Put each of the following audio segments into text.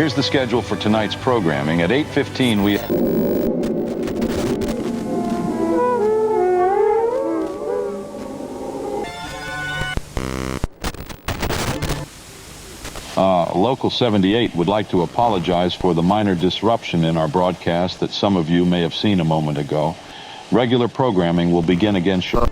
Here's the schedule for tonight's programming. At 8:15, we... Local 78 would like to apologize for the minor disruption in our broadcast that some of you may have seen a moment ago. Regular programming will begin again shortly.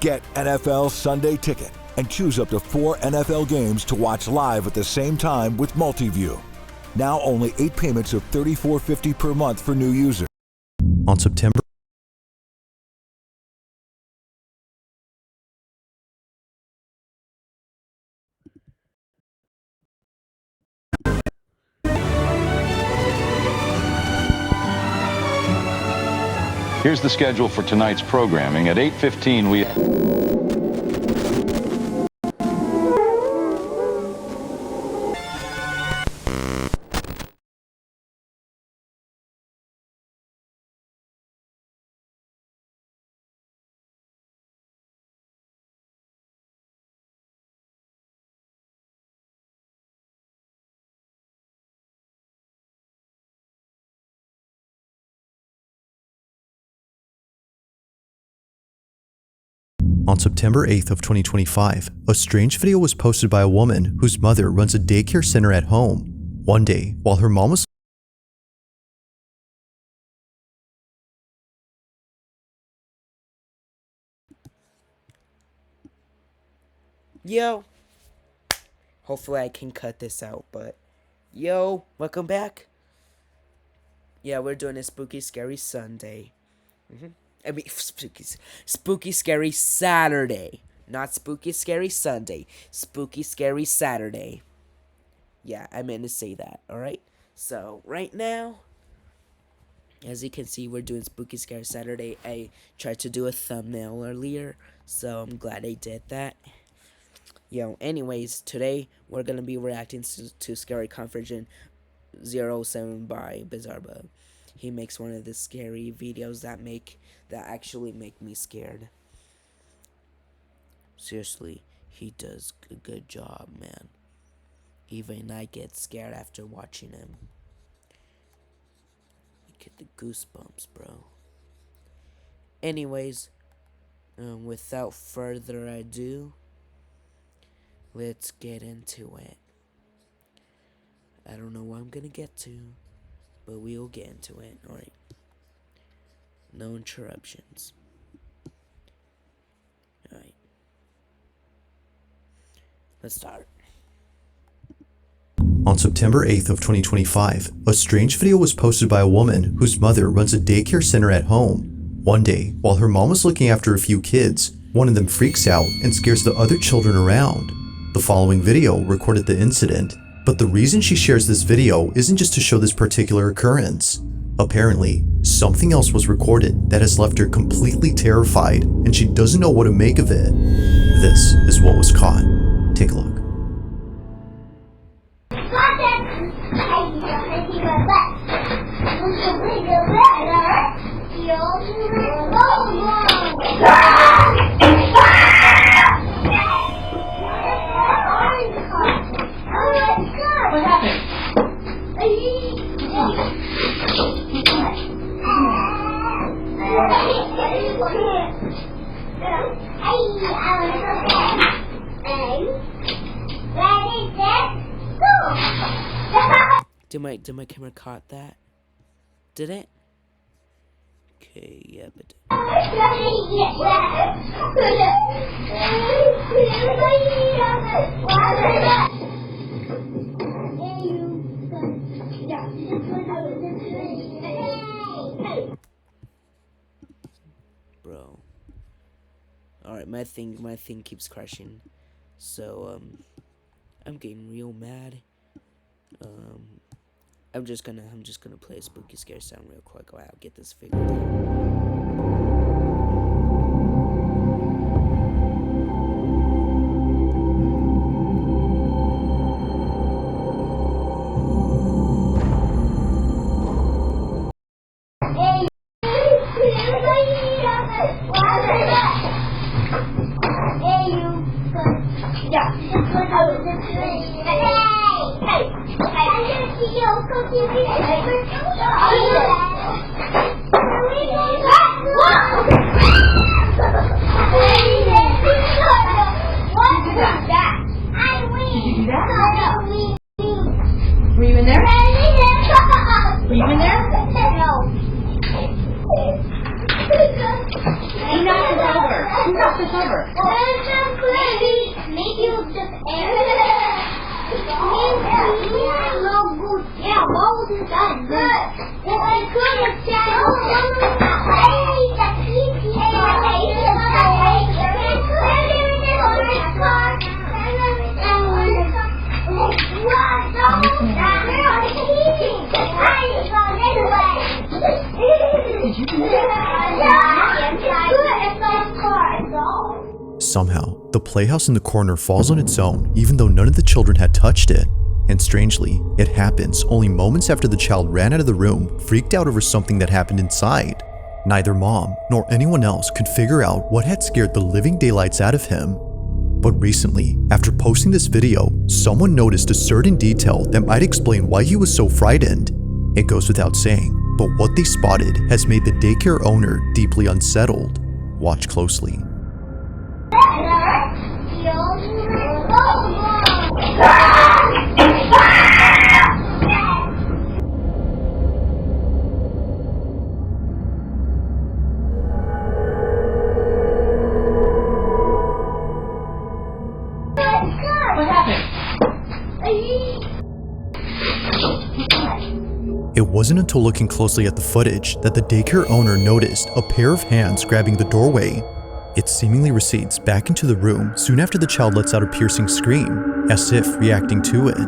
Get NFL Sunday Ticket and choose up to 4 NFL games to watch live at the same time with Multiview. Now only 8 payments of $34.50 per month for new users. On September Here's the schedule for tonight's programming. At 8:15, we... On September 8th of 2025, a strange video was posted by a woman whose mother runs a daycare center at home. One day, while her mom was Yo, hopefully I can cut this out, but yo, welcome back. Yeah, we're doing a spooky scary Sunday. I mean, spooky scary Saturday, not spooky scary Sunday. Spooky scary Saturday. Yeah, I meant to say that. All right. So right now, as you can see, we're doing spooky scary Saturday. I tried to do a thumbnail earlier, so I'm glad I did that. Anyways, today we're gonna be reacting to Scary Conversion 07 by Bizarro. He makes one of the scary videos that actually make me scared. Seriously, he does a good job, man. Even I get scared after watching him. You get the goosebumps, bro. Anyways, without further ado, let's get into it. I don't know what I'm gonna get to, but we'll get into it. Alright. No interruptions. Alright. Let's start. On September 8th of 2025, a strange video was posted by a woman whose mother runs a daycare center at home. One day, while her mom was looking after a few kids, one of them freaks out and scares the other children around. The following video recorded the incident, but the reason she shares this video isn't just to show this particular occurrence. Apparently, something else was recorded that has left her completely terrified and she doesn't know what to make of it. This is what was caught. Take a look. What happened? Did my camera caught that? Did it? Okay, yeah, but bro. Alright, my thing keeps crashing. So I'm getting real mad. I'm just gonna play a spooky scare sound real quick while I'll get this figured out. Were you in there? Were you in there? Who knocked this over? Who knocked this over? Somehow, the playhouse in the corner falls on its own even though none of the children had touched it. And strangely, it happens only moments after the child ran out of the room, freaked out over something that happened inside. Neither mom nor anyone else could figure out what had scared the living daylights out of him. But recently, after posting this video, someone noticed a certain detail that might explain why he was so frightened. It goes without saying, but what they spotted has made the daycare owner deeply unsettled. Watch closely. It wasn't until looking closely at the footage that the daycare owner noticed a pair of hands grabbing the doorway. It seemingly recedes back into the room soon after the child lets out a piercing scream, as if reacting to it.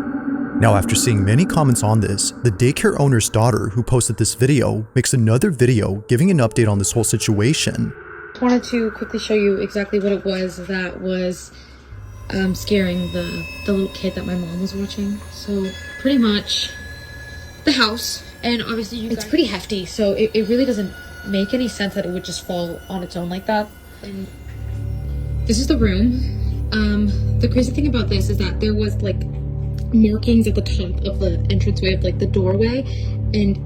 Now, after seeing many comments on this, the daycare owner's daughter, who posted this video, makes another video giving an update on this whole situation. I wanted to quickly show you exactly what it was that was scaring the little kid that my mom was watching. So pretty much the house, and obviously it's pretty hefty, so it really doesn't make any sense that it would just fall on its own like that. And this is the room. The crazy thing about this is that there was like markings at the top of the entranceway of like the doorway, and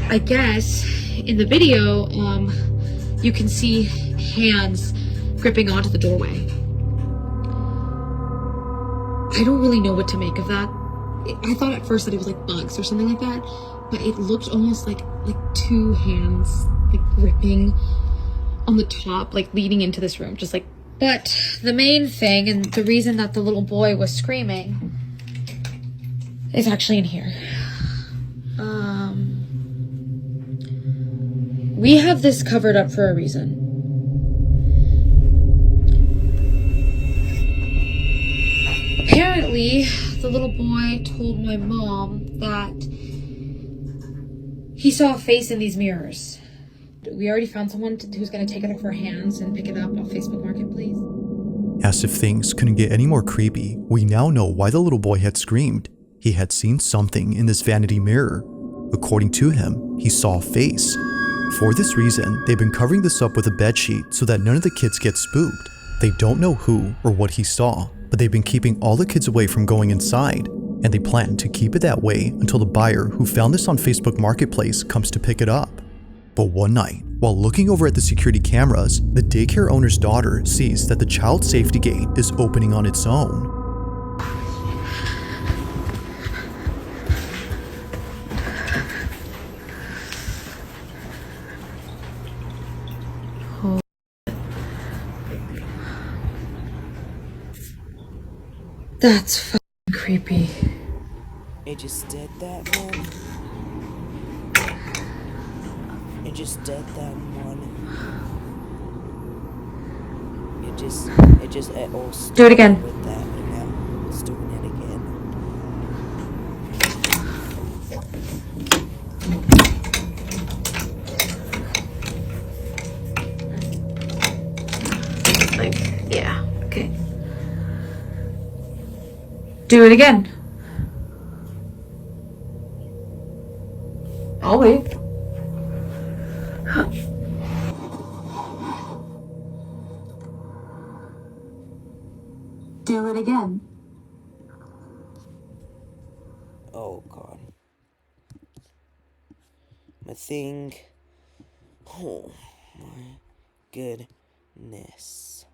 I guess in the video you can see hands gripping onto the doorway. I don't really know what to make of that. I thought at first that it was like bugs or something like that, but it looked almost like two hands like gripping on the top, like leading into this room, just like. But the main thing, and the reason that the little boy was screaming, is actually in here. We have this covered up for a reason. Apparently, the little boy told my mom that he saw a face in these mirrors. We already found someone who's gonna take it off our hands and pick it up on Facebook Marketplace. As if things couldn't get any more creepy, we now know why the little boy had screamed. He had seen something in this vanity mirror. According to him, he saw a face. For this reason, they've been covering this up with a bedsheet so that none of the kids get spooked. They don't know who or what he saw, but they've been keeping all the kids away from going inside, and they plan to keep it that way until the buyer who found this on Facebook Marketplace comes to pick it up. But one night, while looking over at the security cameras, the daycare owner's daughter sees that the child safety gate is opening on its own. That's fucking creepy. It just did that one. It just did that one. It all started Do it again. with that, and now it's doing it again. Like, yeah, okay. Do it again. I'll wait. Do it again. Oh god. My thing. Oh my goodness.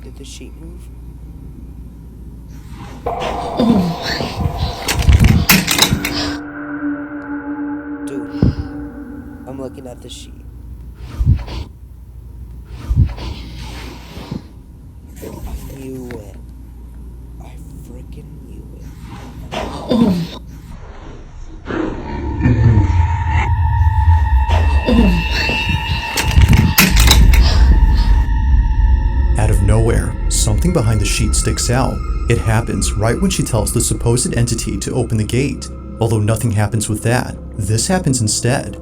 Did the sheet move? Dude, I'm looking at the sheet. I knew it. I freaking knew it. Out of nowhere, something behind the sheet sticks out. It happens right when she tells the supposed entity to open the gate. Although nothing happens with that, this happens instead.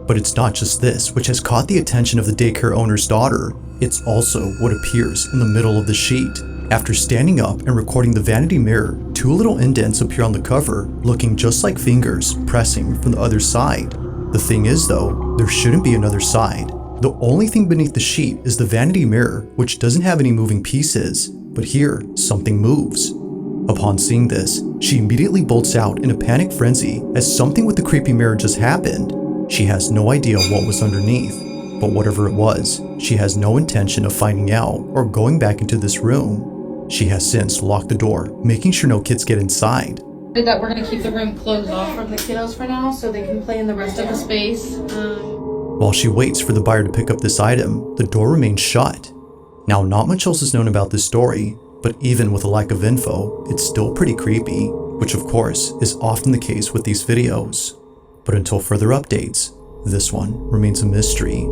But it's not just this which has caught the attention of the daycare owner's daughter. It's also what appears in the middle of the sheet. After standing up and recording the vanity mirror, two little indents appear on the cover, looking just like fingers pressing from the other side. The thing is though, there shouldn't be another side. The only thing beneath the sheet is the vanity mirror, which doesn't have any moving pieces. But here, something moves. Upon seeing this, she immediately bolts out in a panic frenzy as something with the creepy mirror just happened. She has no idea what was underneath, but whatever it was, she has no intention of finding out or going back into this room. She has since locked the door, making sure no kids get inside. That we're gonna keep the room closed off from the kiddos for now so they can play in the rest of the space. While she waits for the buyer to pick up this item, the door remains shut. Now, not much else is known about this story, but even with a lack of info, it's still pretty creepy, which of course is often the case with these videos. But until further updates, this one remains a mystery.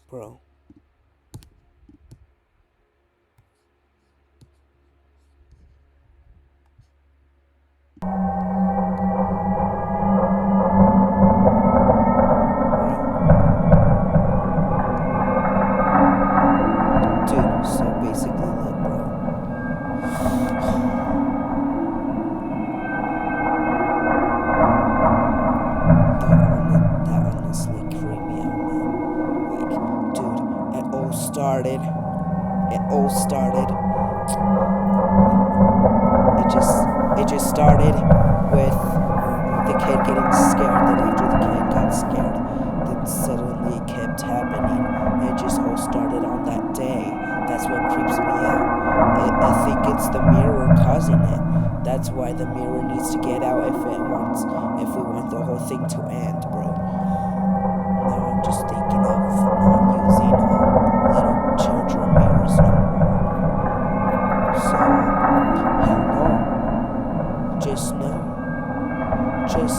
Bro. Dude, so basically look, bro. That honestly creeped me out, man. Like, dude, it all started. It just started with the kid getting scared. Then after the kid got scared, then suddenly it kept happening. It just all started on that day. That's what creeps me out. I think it's the mirror causing it. That's why the mirror needs to get out if we want the whole thing to end, bro. Now I'm just thinking of not using little children mirrors no more. So, hell no. Just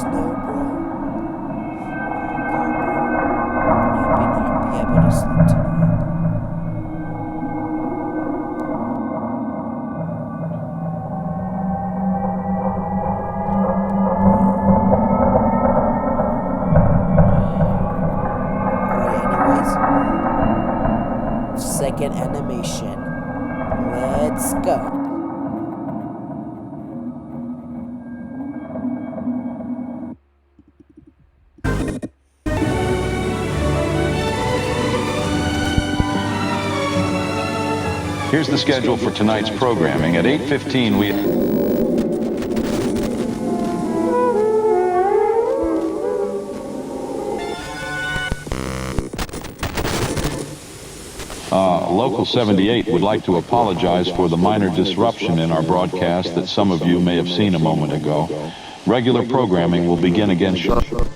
know, bro. Maybe not be able to sleep tonight. Second animation. Let's go. Here's the schedule for tonight's programming. At 8:15 we... Local 78 would like to apologize for the minor disruption in our broadcast that some of you may have seen a moment ago. Regular programming will begin again shortly.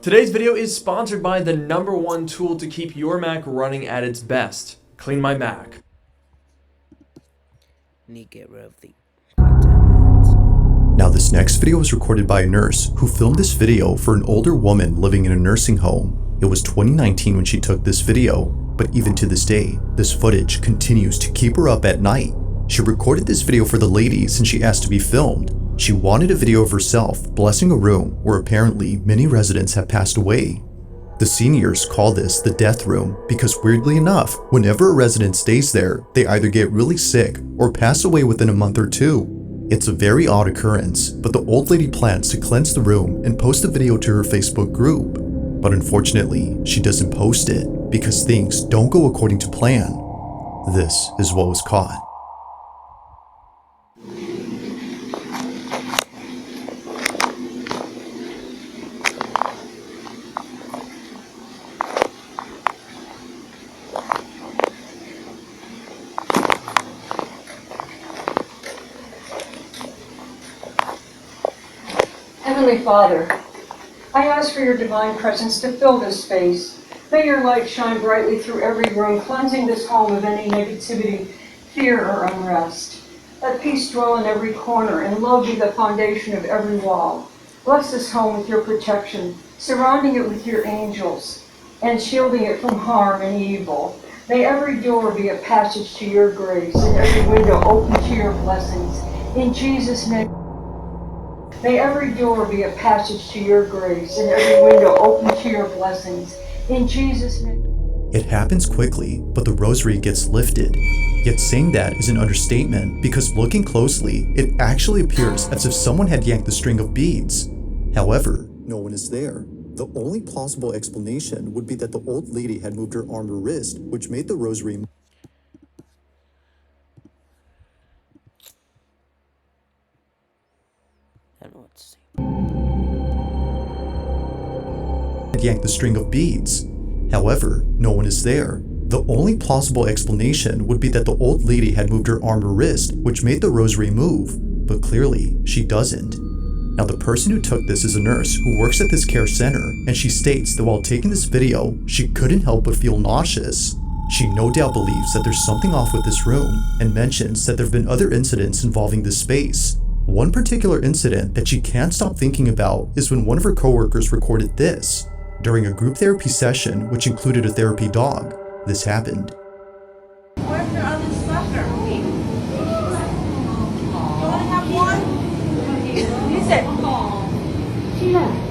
Today's video is sponsored by the #1 tool to keep your Mac running at its best. Clean My Mac. Need to get rid of the goddamn ads. Now this next video was recorded by a nurse who filmed this video for an older woman living in a nursing home. It was 2019 when she took this video, but even to this day, this footage continues to keep her up at night. She recorded this video for the ladies and she asked to be filmed. She wanted a video of herself blessing a room where apparently many residents have passed away. The seniors call this the death room because weirdly enough, whenever a resident stays there, they either get really sick or pass away within a month or two. It's a very odd occurrence, but the old lady plans to cleanse the room and post the video to her Facebook group. But unfortunately, she doesn't post it because things don't go according to plan. This is what was caught. Heavenly Father, I ask for your divine presence to fill this space. May your light shine brightly through every room, cleansing this home of any negativity, fear, or unrest. Let peace dwell in every corner and love be the foundation of every wall. Bless this home with your protection, surrounding it with your angels, and shielding it from harm and evil. May every door be a passage to your grace, and every window open to your blessings. In Jesus' name. May every door be a passage to your grace, and every window open to your blessings. In Jesus' name. It happens quickly, but the rosary gets lifted. Yet saying that is an understatement because looking closely, it actually appears as if someone had yanked the string of beads. However, no one is there. The only plausible explanation would be that the old lady had moved her arm or wrist, which made the rosary yank the string of beads. However, no one is there. The only plausible explanation would be that the old lady had moved her arm or wrist, which made the rosary move, but clearly she doesn't. Now the person who took this is a nurse who works at this care center, and she states that while taking this video, she couldn't help but feel nauseous. She no doubt believes that there's something off with this room, and mentions that there have been other incidents involving this space. One particular incident that she can't stop thinking about is when one of her coworkers recorded this. During a group therapy session, which included a therapy dog, this happened. Where's your other sucker? You want to have one? You said, she left.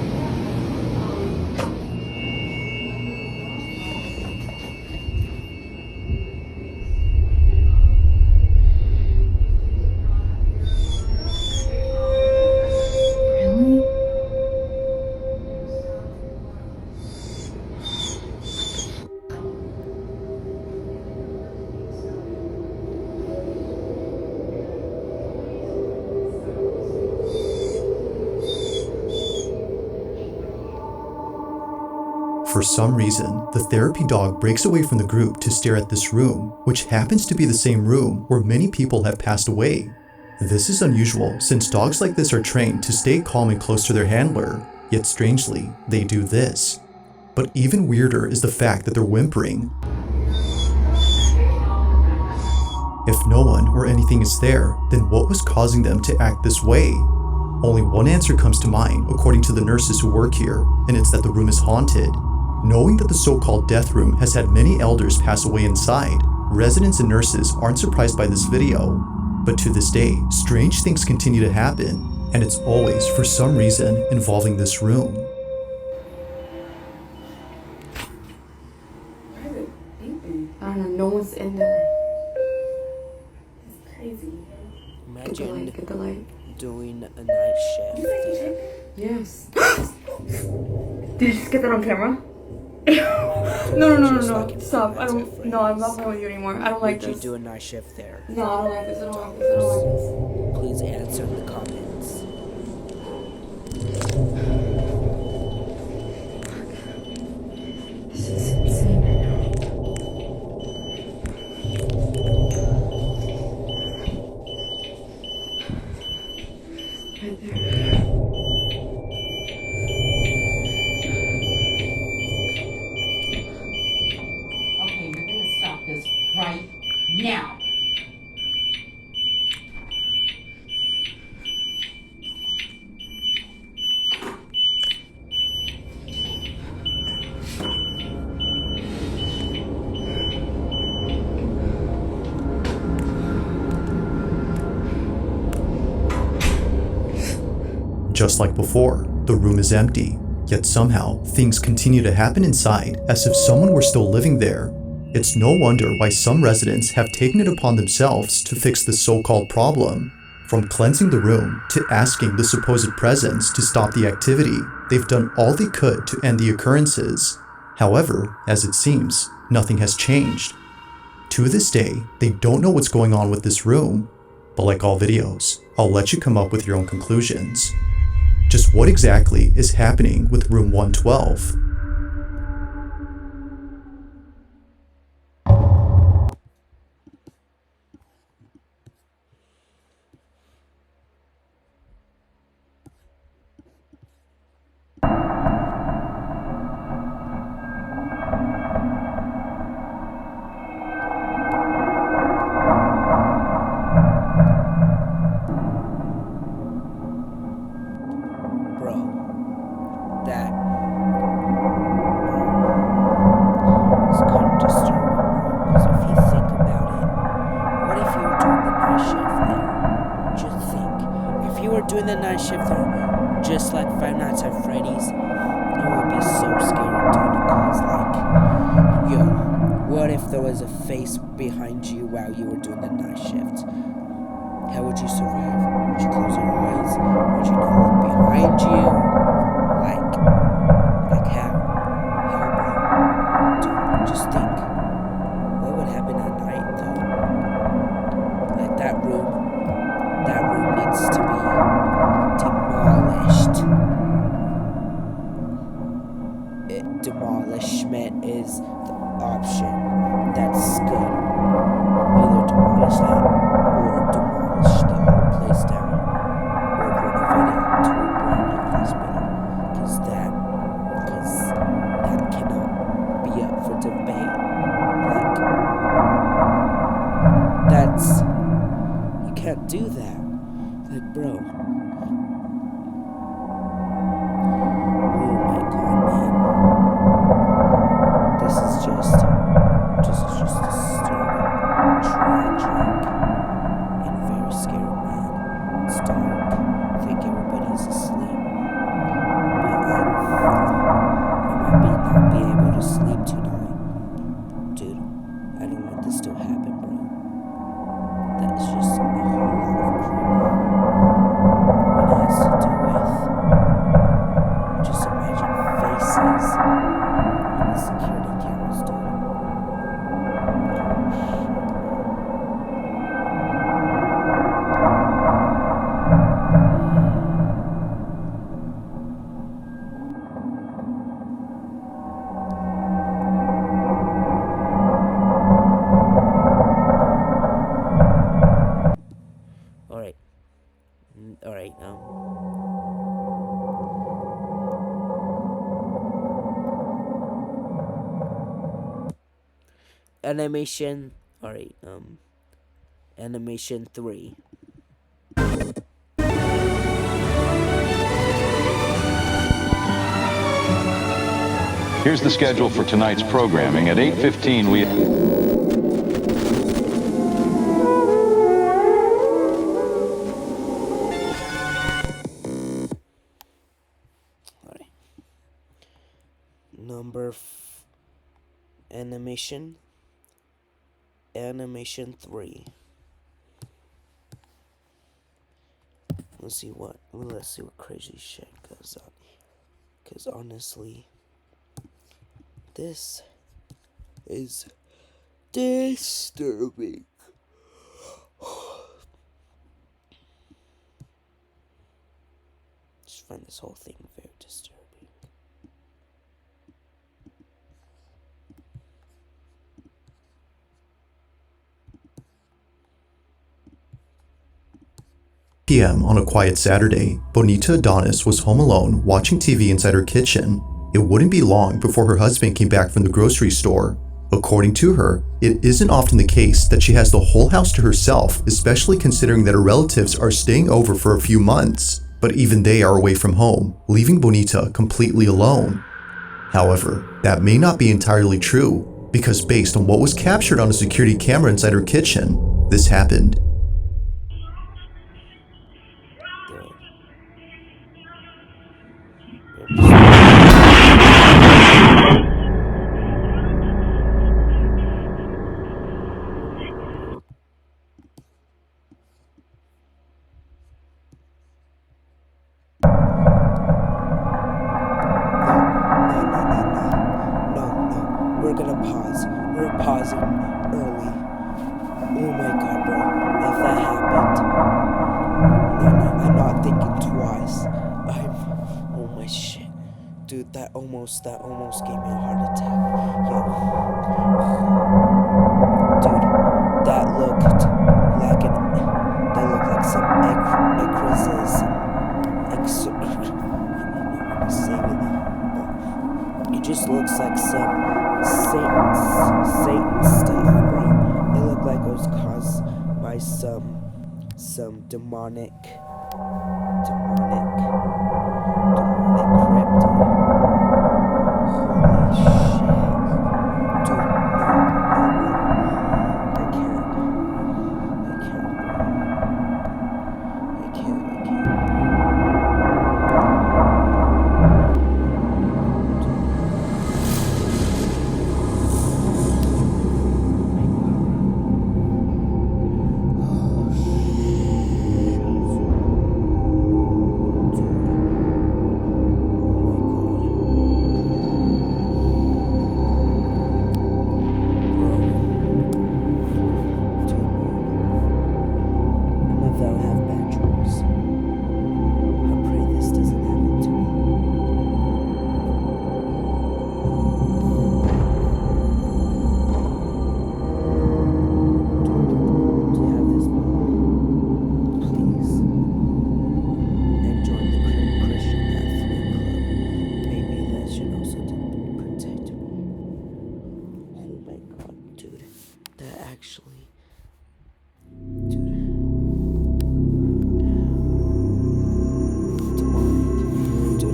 for some reason, the therapy dog breaks away from the group to stare at this room, which happens to be the same room where many people have passed away. This is unusual since dogs like this are trained to stay calm and close to their handler, yet strangely, they do this. But even weirder is the fact that they're whimpering. If no one or anything is there, then what was causing them to act this way? Only one answer comes to mind according to the nurses who work here, and it's that the room is haunted. Knowing that the so-called death room has had many elders pass away inside, residents and nurses aren't surprised by this video. But to this day, strange things continue to happen, and it's always, for some reason, involving this room. I don't know, no one's in there. It's crazy. Imagine Get the light. doing a night shift there. Yes. Did you just get that on camera? No. Stop. I don't. No, I'm not playing with you anymore. I don't like this. Would you do a night shift there? No, I don't like this. I don't like this. Please answer in the comments. This is insane right now. Right there. Okay, you're gonna stop this right now. Just like before, the room is empty, yet somehow things continue to happen inside as if someone were still living there. It's no wonder why some residents have taken it upon themselves to fix this so-called problem. From cleansing the room to asking the supposed presence to stop the activity, they've done all they could to end the occurrences. However, as it seems, nothing has changed. To this day, they don't know what's going on with this room, but like all videos, I'll let you come up with your own conclusions. Just what exactly is happening with room 112? Doing the night shift there, just like Five Nights at Freddy's, you would be so scared, dude, because, like, yo, what if there was a face behind you while you were doing the night shift? How would you survive? Would you close your eyes? Would you not look behind you? Like how? How, bro? Dude, just think. What would happen at night, though? Like, that room needs to be demolished. Demolishment is the option. That's good. Either demolish that or demolish the whole place down or renovate it to a brand new hospital. Because that cannot be up for debate. You can't do that. Like, bro. This is just disturbing, tragic, and very scary, man. It's dark. I think everybody's asleep. But I might not be able to sleep tonight. Dude, I don't want this to happen, bro. That is just a whole lot of crap. What it has to do with, just imagine faces. Security cameras, dude. Animation. Alright, Animation 3. Here's the schedule for tonight's programming. At 8:15, we... Alright. Animation 3. Let's see what crazy shit goes on here. Because honestly, this is disturbing. Just find this whole thing very disturbing. p.m. on a quiet Saturday, Bonita Adonis was home alone watching TV inside her kitchen. It wouldn't be long before her husband came back from the grocery store. According to her, it isn't often the case that she has the whole house to herself, especially considering that her relatives are staying over for a few months. But even they are away from home, leaving Bonita completely alone. However, that may not be entirely true, because based on what was captured on a security camera inside her kitchen, this happened. We're pausing early. Oh my god, bro. If that happened. No, I'm not thinking twice. Oh my shit. Dude, that almost gave me a heart attack. Yo. Dude, that looked like some exorcism. It just looks like some Satan stuff, bro. It looked like it was caused by some demonic cryptid. Holy shit. Dude, no, I can't,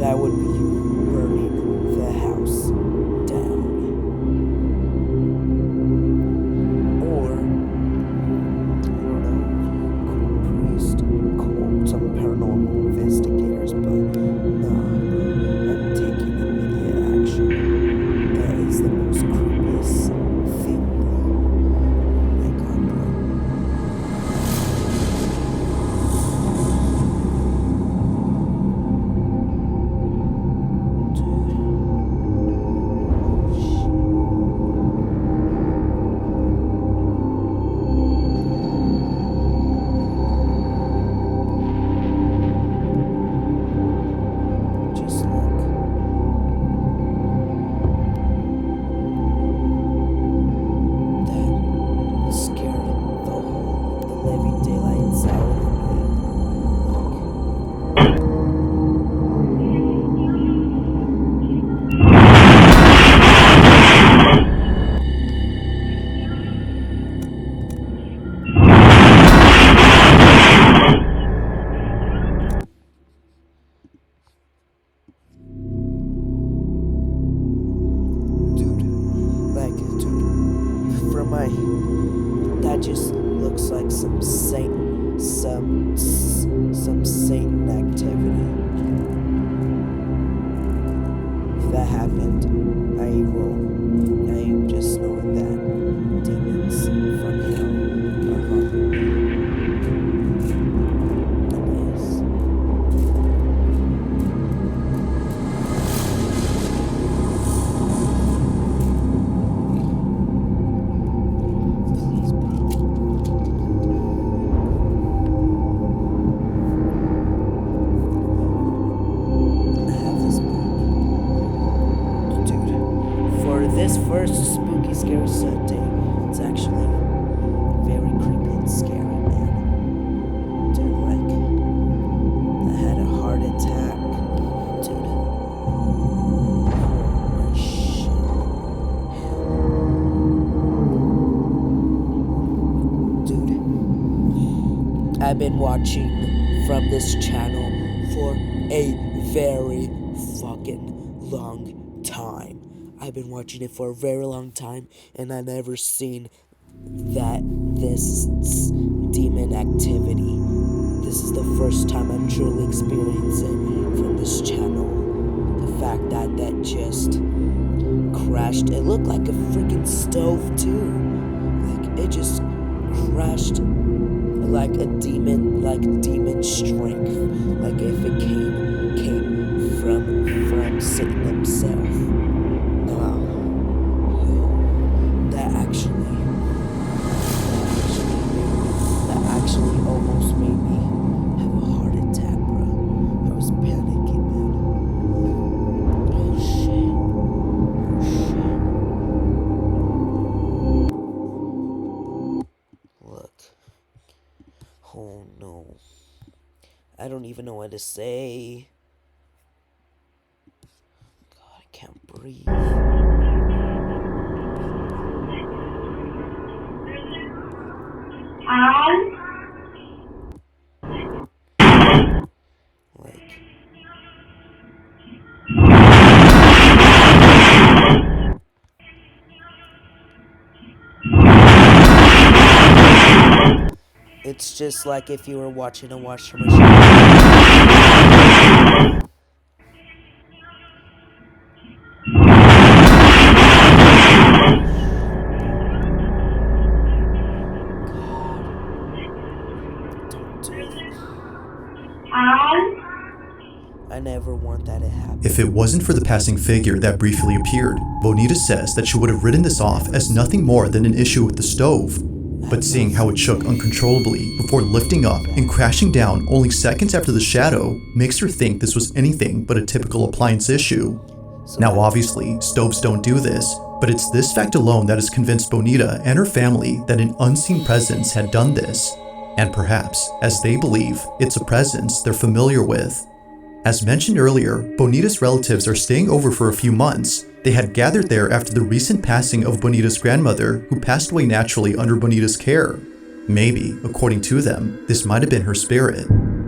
I would be burning the house down. Or, I don't know, call a priest, call some paranormal investigators, but nah, I'm taking immediate action. That is the most creepiest thing, bro. Oh my my, that just looks like some Satan activity. If that happened, I am just knowing that demons from hell are haunting. This first spooky scary Sunday, it's actually very creepy and scary, man. Dude, like, I had a heart attack. Dude. Holy shit. Dude. I've been watching from this channel for a very fucking long time. I've been watching it for a very long time, and I've never seen this demon activity. This is the first time I'm truly experiencing from this channel. The fact that just crashed. It looked like a freaking stove too. Like it just crashed like a demon, like demon strength. Like if it came from Satan himself. That actually almost made me have a heart attack, bro. I was panicking, man. Oh shit. Look. Oh no. I don't even know what to say. God, I can't breathe. It's just like if you were watching a washing machine. I never want that to happen. If it wasn't for the passing figure that briefly appeared, Bonita says that she would have written this off as nothing more than an issue with the stove. But seeing how it shook uncontrollably before lifting up and crashing down only seconds after the shadow makes her think this was anything but a typical appliance issue. Now obviously, stoves don't do this, but it's this fact alone that has convinced Bonita and her family that an unseen presence had done this. And perhaps, as they believe, it's a presence they're familiar with. As mentioned earlier, Bonita's relatives are staying over for a few months. They had gathered there after the recent passing of Bonita's grandmother, who passed away naturally under Bonita's care. Maybe, according to them, this might have been her spirit.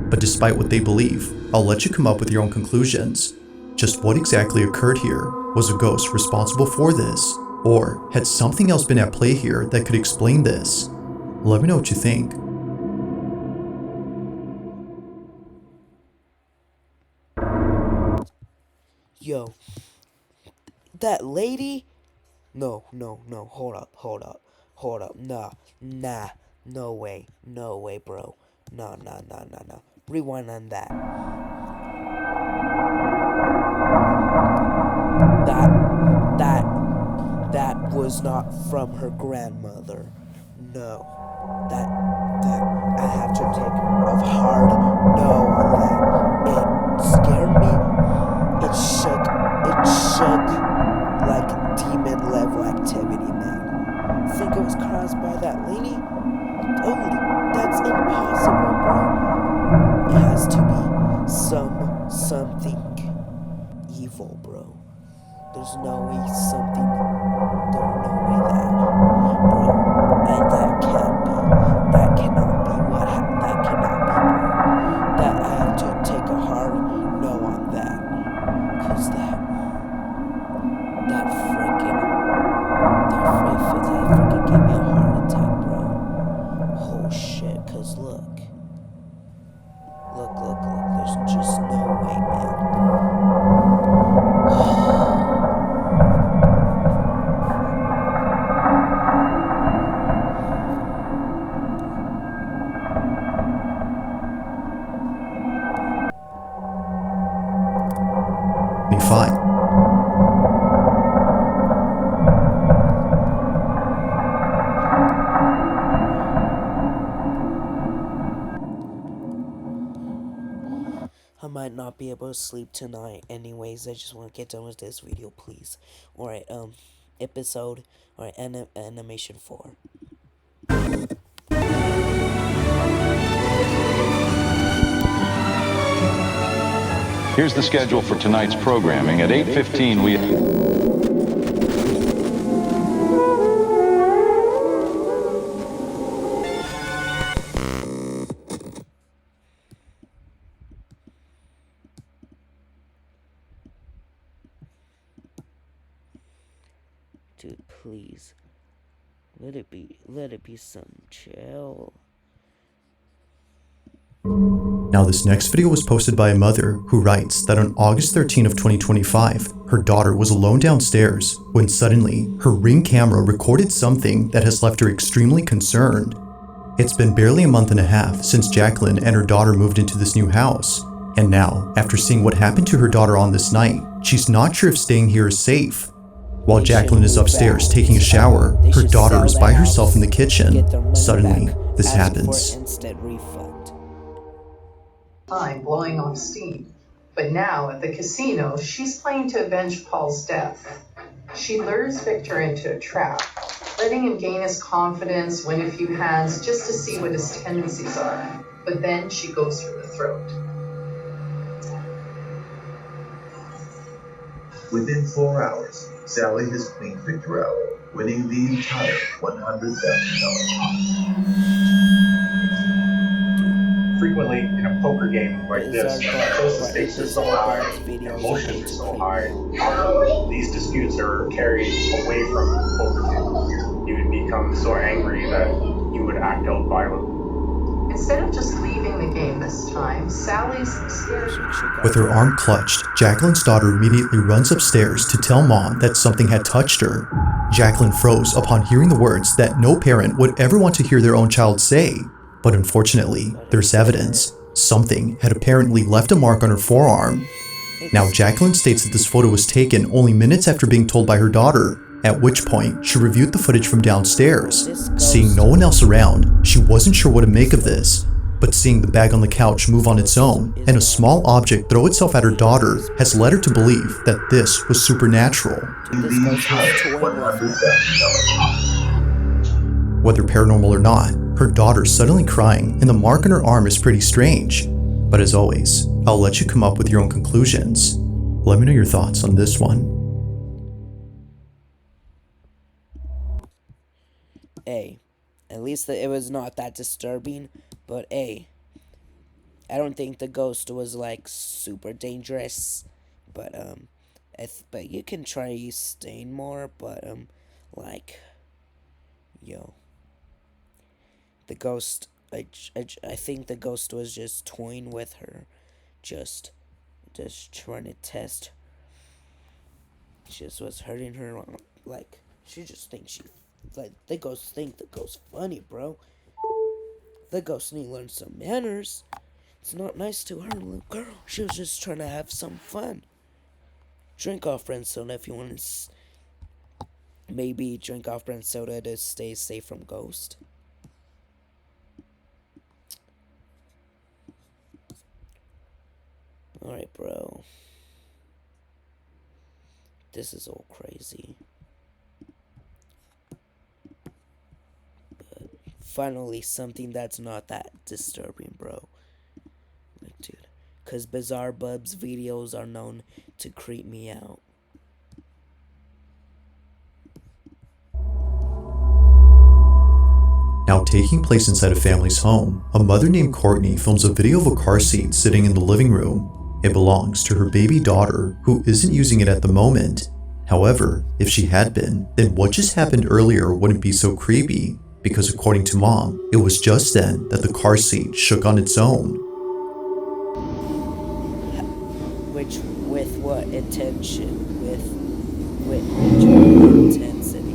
But despite what they believe, I'll let you come up with your own conclusions. Just what exactly occurred here? Was a ghost responsible for this? Or had something else been at play here that could explain this? Let me know what you think. Yo, that lady? No, hold up, nah, no way, bro, no, rewind on that. That was not from her grandmother, no, that, I have to take a hard no on that. It scared me. It shook like demon level activity, man. Think it was caused by that lady? Dude, that's impossible, bro. It has to be something evil, bro. There's no way something, there's no way that, bro. And that can't be, that cannot be what happened, that cannot be, bro. That I have to take a hard no on that. Cause that freaking gave me a Cause look. Look. There's just no way, man. Fine. I might not be able to sleep tonight. Anyways, I just want to get done with this video, please. Alright, episode, or animation 4. Here's the schedule for tonight's programming. At 8:15, we... Dude, please. Let it be some chill. Now this next video was posted by a mother who writes that on August 13 of 2025, her daughter was alone downstairs when suddenly her Ring camera recorded something that has left her extremely concerned. It's been barely a month and a half since Jacqueline and her daughter moved into this new house, and now, after seeing what happened to her daughter on this night, she's not sure if staying here is safe. While Jacqueline is upstairs taking a shower, her daughter is by herself in the kitchen. Suddenly, this happens. Time blowing off steam. But now at the casino, she's playing to avenge Paul's death. She lures Victor into a trap, letting him gain his confidence, win a few hands just to see what his tendencies are. But then she goes for the throat. Within 4 hours, Sally has cleaned Victor out, winning the entire $100,000. Frequently, in a poker game like this, because the stakes are so high, emotions are so high, these disputes are carried away from the poker table. You would become so angry that you would act out violently. Instead of just leaving the game this time, Sally's scared. With her arm clutched, Jacqueline's daughter immediately runs upstairs to tell Mom that something had touched her. Jacqueline froze upon hearing the words that no parent would ever want to hear their own child say. But unfortunately, there's evidence. Something had apparently left a mark on her forearm. Now, Jacqueline states that this photo was taken only minutes after being told by her daughter, at which point she reviewed the footage from downstairs. Seeing no one else around, she wasn't sure what to make of this. But seeing the bag on the couch move on its own and a small object throw itself at her daughter has led her to believe that this was supernatural. Whether paranormal or not, her daughter's suddenly crying and the mark on her arm is pretty strange. But as always, I'll let you come up with your own conclusions. Let me know your thoughts on this one. At least it was not that disturbing, but I don't think the ghost was like super dangerous, but but you can try staying more, but the ghost, I think the ghost was just toying with her, just trying to test. Just was hurting her, like she just thinks the ghost think the ghost funny, bro. The ghost need to learn some manners. It's not nice to her, little girl. She was just trying to have some fun. Drink off brand soda if you want to. Maybe drink off brand soda to stay safe from ghost. Alright, bro. This is all crazy. But finally, something that's not that disturbing, bro. Like, dude. Because Bizarre Bub's videos are known to creep me out. Now taking place inside a family's home, a mother named Courtney films a video of a car seat sitting in the living room. It belongs to her baby daughter, who isn't using it at the moment. However, if she had been, then what just happened earlier wouldn't be so creepy, because according to Mom, it was just then that the car seat shook on its own. Which, with what intention? With intensity.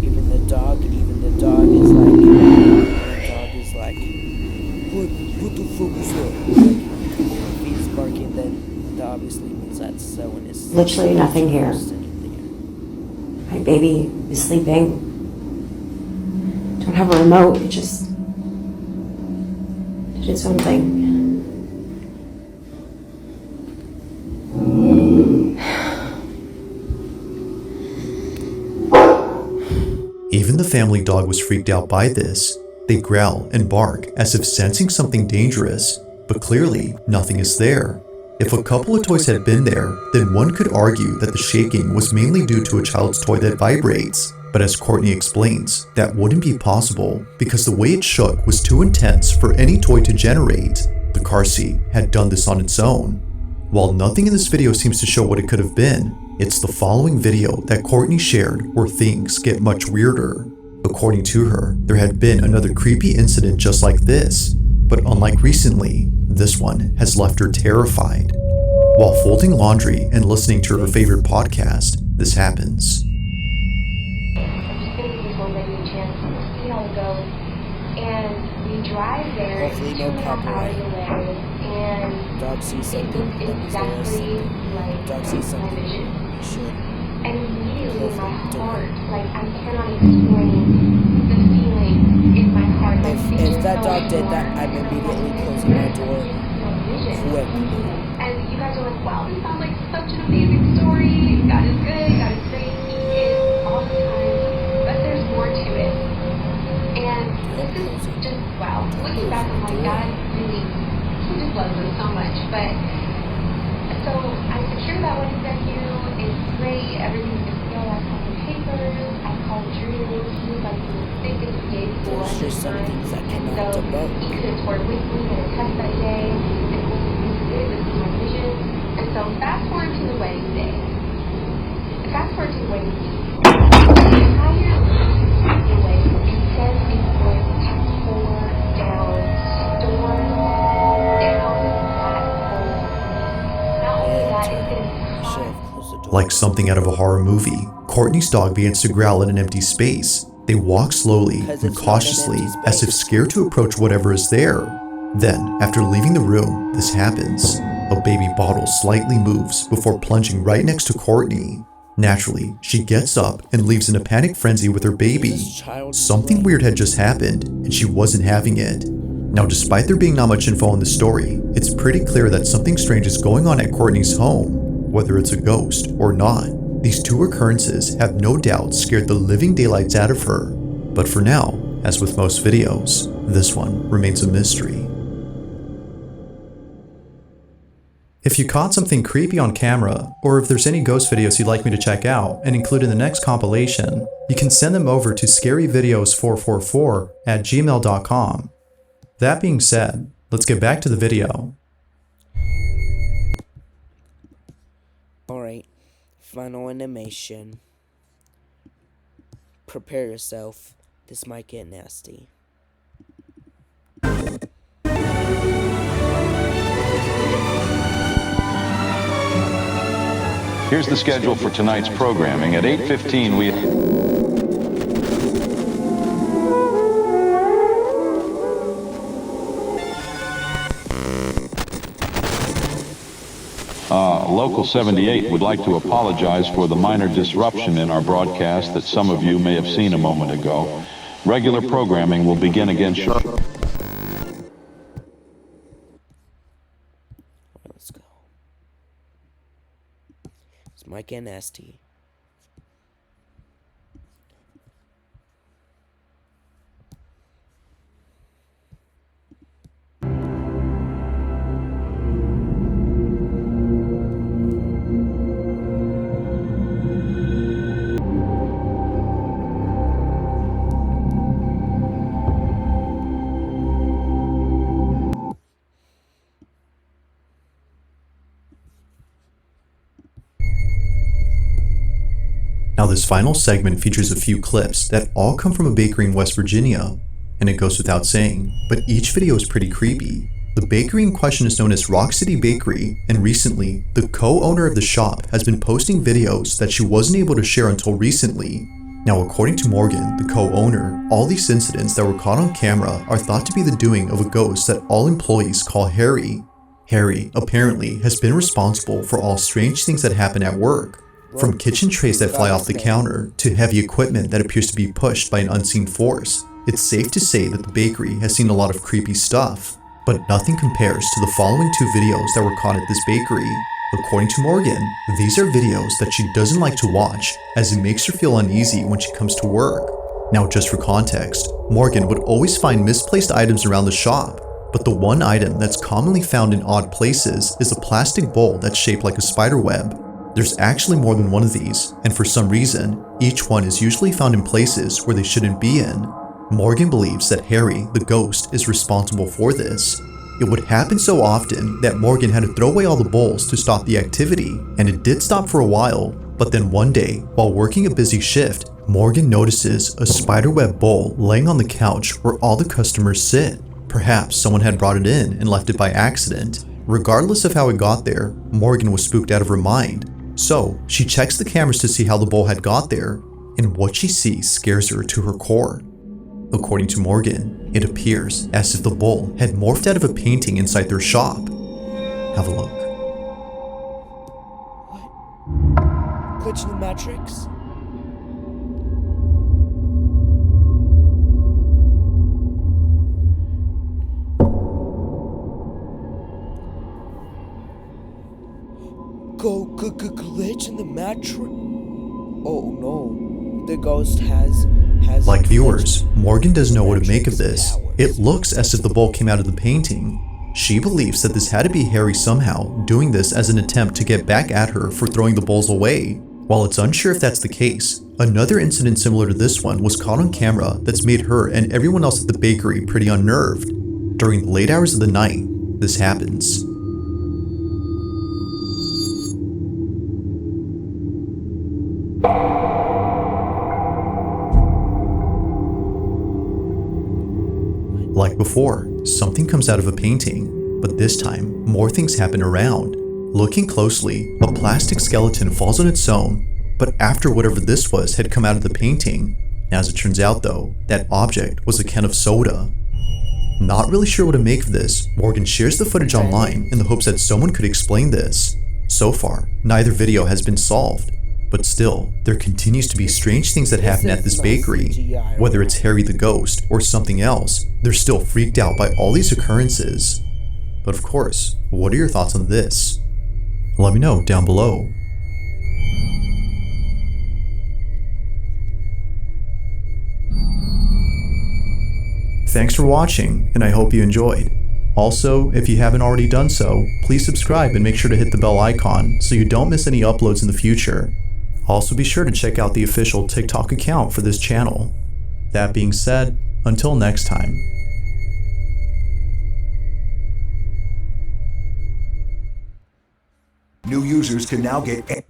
Even the dog is like, what the fuck is that? Like, if he's barking, then that obviously means that someone is literally nothing here. My baby is sleeping. Don't have a remote. It just did its own thing. Even the family dog was freaked out by this. They growl and bark as if sensing something dangerous, but clearly nothing is there. If a couple of toys had been there, then one could argue that the shaking was mainly due to a child's toy that vibrates. But as Courtney explains, that wouldn't be possible because the way it shook was too intense for any toy to generate. The car seat had done this on its own. While nothing in this video seems to show what it could have been, it's the following video that Courtney shared where things get much weirder. According to her, there had been another creepy incident just like this, but unlike recently, this one has left her terrified. While folding laundry and listening to her favorite podcast, this happens. And we drive there. Hopefully no copyright. And dog sees something. exactly like dog sees something. vision. Should. And immediately my heart, like I cannot explain the feeling in my heart. Like, If that dog did that, I'm immediately closing my door quickly. And you guys are like, wow, this sounds like such an amazing story. God is good, God is great, He is all the time. But there's more to it. And this is just, wow. Looking back, I'm like, God really, He just loves us so much. But, so I secured that wedding venue. It's great. Everything's good to go. I signed the papers. I called Drew. He was like the biggest PA school. There's just some things that And cannot so debug. he could have toured with me at a test that day. And what he did was see my vision. And so fast forward to the wedding day. Fast forward to the wedding day. The entire the wedding, it says it's going to pour down, storm down that whole. Not only that, it's going to Like something out of a horror movie, Courtney's dog begins to growl at an empty space. They walk slowly and cautiously as if scared to approach whatever is there. Then, after leaving the room, this happens. A baby bottle slightly moves before plunging right next to Courtney. Naturally, she gets up and leaves in a panic frenzy with her baby. Something weird had just happened, and she wasn't having it. Now, despite there being not much info on the story, it's pretty clear that something strange is going on at Courtney's home. Whether it's a ghost or not, these two occurrences have no doubt scared the living daylights out of her. But for now, as with most videos, this one remains a mystery. If you caught something creepy on camera, or if there's any ghost videos you'd like me to check out and include in the next compilation, you can send them over to scaryvideos444@gmail.com. That being said, let's get back to the video. Alright, final animation. Prepare yourself. This might get nasty. Here's the schedule for tonight's programming. At 8:15 we... Local 78 would like to apologize for the minor disruption in our broadcast that some of you may have seen a moment ago. Regular programming will begin again shortly. Let's go. It's Mike and Nasty. Now this final segment features a few clips that all come from a bakery in West Virginia, and it goes without saying, but each video is pretty creepy. The bakery in question is known as Rock City Bakery, and recently, the co-owner of the shop has been posting videos that she wasn't able to share until recently. Now according to Morgan, the co-owner, all these incidents that were caught on camera are thought to be the doing of a ghost that all employees call Harry. Harry, apparently, has been responsible for all strange things that happen at work, from kitchen trays that fly off the counter to heavy equipment that appears to be pushed by an unseen force. It's safe to say that the bakery has seen a lot of creepy stuff, but nothing compares to the following two videos that were caught at this bakery. According to Morgan, these are videos that she doesn't like to watch as it makes her feel uneasy when she comes to work. Now just for context, Morgan would always find misplaced items around the shop, but the one item that's commonly found in odd places is a plastic bowl that's shaped like a spider web. There's actually more than one of these, and for some reason, each one is usually found in places where they shouldn't be in. Morgan believes that Harry, the ghost, is responsible for this. It would happen so often that Morgan had to throw away all the bowls to stop the activity, and it did stop for a while, but then one day, while working a busy shift, Morgan notices a spiderweb bowl laying on the couch where all the customers sit. Perhaps someone had brought it in and left it by accident. Regardless of how it got there, Morgan was spooked out of her mind. So, she checks the cameras to see how the bowl had got there, and what she sees scares her to her core. According to Morgan, it appears as if the bowl had morphed out of a painting inside their shop. Have a look. What? Glitch in the Matrix? Glitch in the Matrix? Oh no, the ghost has like viewers, Morgan doesn't know what to make of this. It looks as if the bowl came out of the painting. She believes that this had to be Harry somehow, doing this as an attempt to get back at her for throwing the bowls away. While it's unsure if that's the case, another incident similar to this one was caught on camera that's made her and everyone else at the bakery pretty unnerved. During the late hours of the night, this happens. Like before, something comes out of a painting, but this time, more things happen around. Looking closely, a plastic skeleton falls on its own, but after whatever this was had come out of the painting. As it turns out though, that object was a can of soda. Not really sure what to make of this, Morgan shares the footage online in the hopes that someone could explain this. So far, neither video has been solved. But still, there continues to be strange things that happen at this bakery. Whether it's Harry the ghost or something else, they're still freaked out by all these occurrences. But of course, what are your thoughts on this? Let me know down below. Thanks for watching, and I hope you enjoyed. Also, if you haven't already done so, please subscribe and make sure to hit the bell icon so you don't miss any uploads in the future. Also be sure to check out the official TikTok account for this channel. That being said, until next time. New users can now get...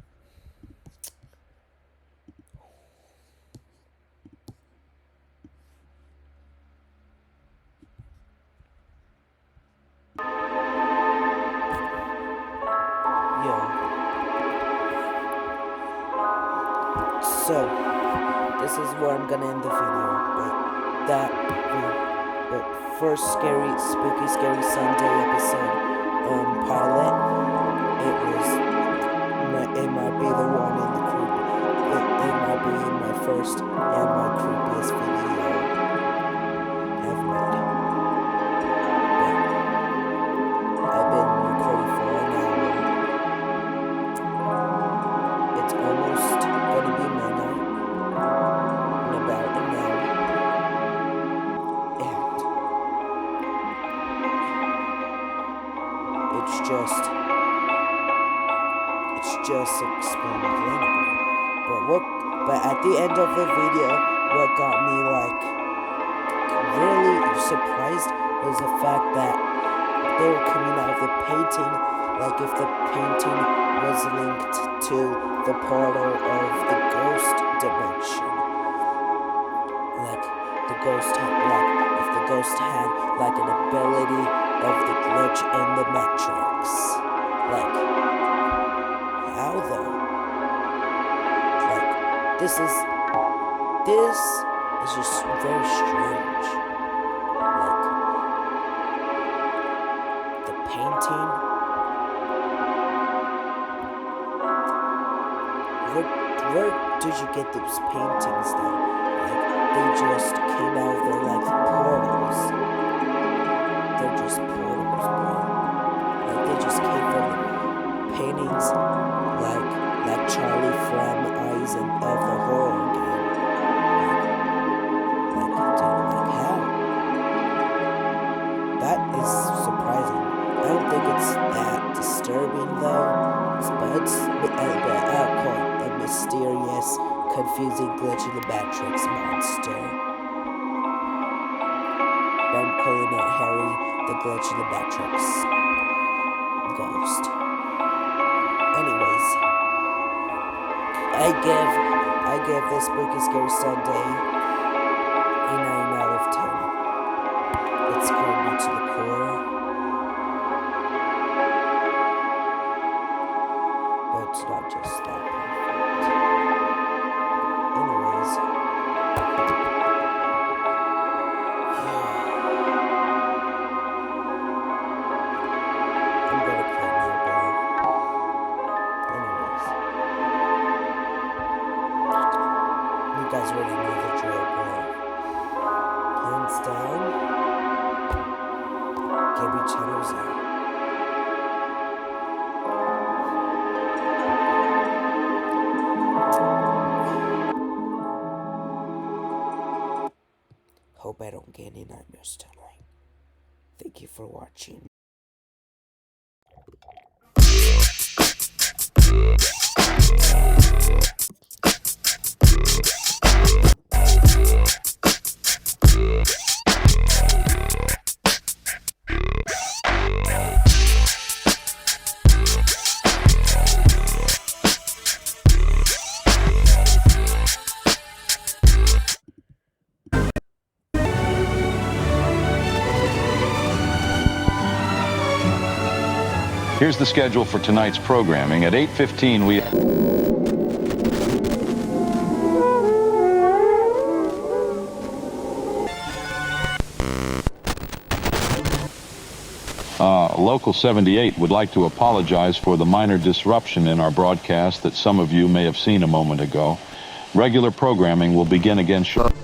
So, this is where I'm gonna end the video, but first spooky scary Sunday episode, pilot, it might be the one in the creep, it might be in my first and my creepiest video I've made. But I've been recording for an hour. It's almost gonna be midnight in about an hour, and it's just explainable. But at the end of the video, what got me like really surprised was the fact that they were coming out of the painting Like if the painting was linked to the portal of the ghost dimension. Like the ghost had, like if the ghost had like an ability of the glitch in the matrix. Like how though? Like this is just very strange. Like the painting. Where did you get those paintings though? Like they just came out of their like portals. They're just portals, bro. Like they just came from paintings like Charlie from Eyes of the Horror game. Like how? That is surprising. I don't think it's that disturbing though. But it's a mysterious, confusing glitch in the Matrix monster. I'm calling it Harry, the glitch in the Matrix ghost. Anyways, I give this Spooky Scary Sunday a 9 out of 10. It scared me to the core. But it's not just that perfect. Anyways. I'm gonna quit now, bro. Anyways. You guys already know the drill, bro. Hands down. Gabby Channels out. Hope I don't get any nightmares tonight. Thank you for watching. Here's the schedule for tonight's programming. At 8:15, we... Local 78 would like to apologize for the minor disruption in our broadcast that some of you may have seen a moment ago. Regular programming will begin again shortly.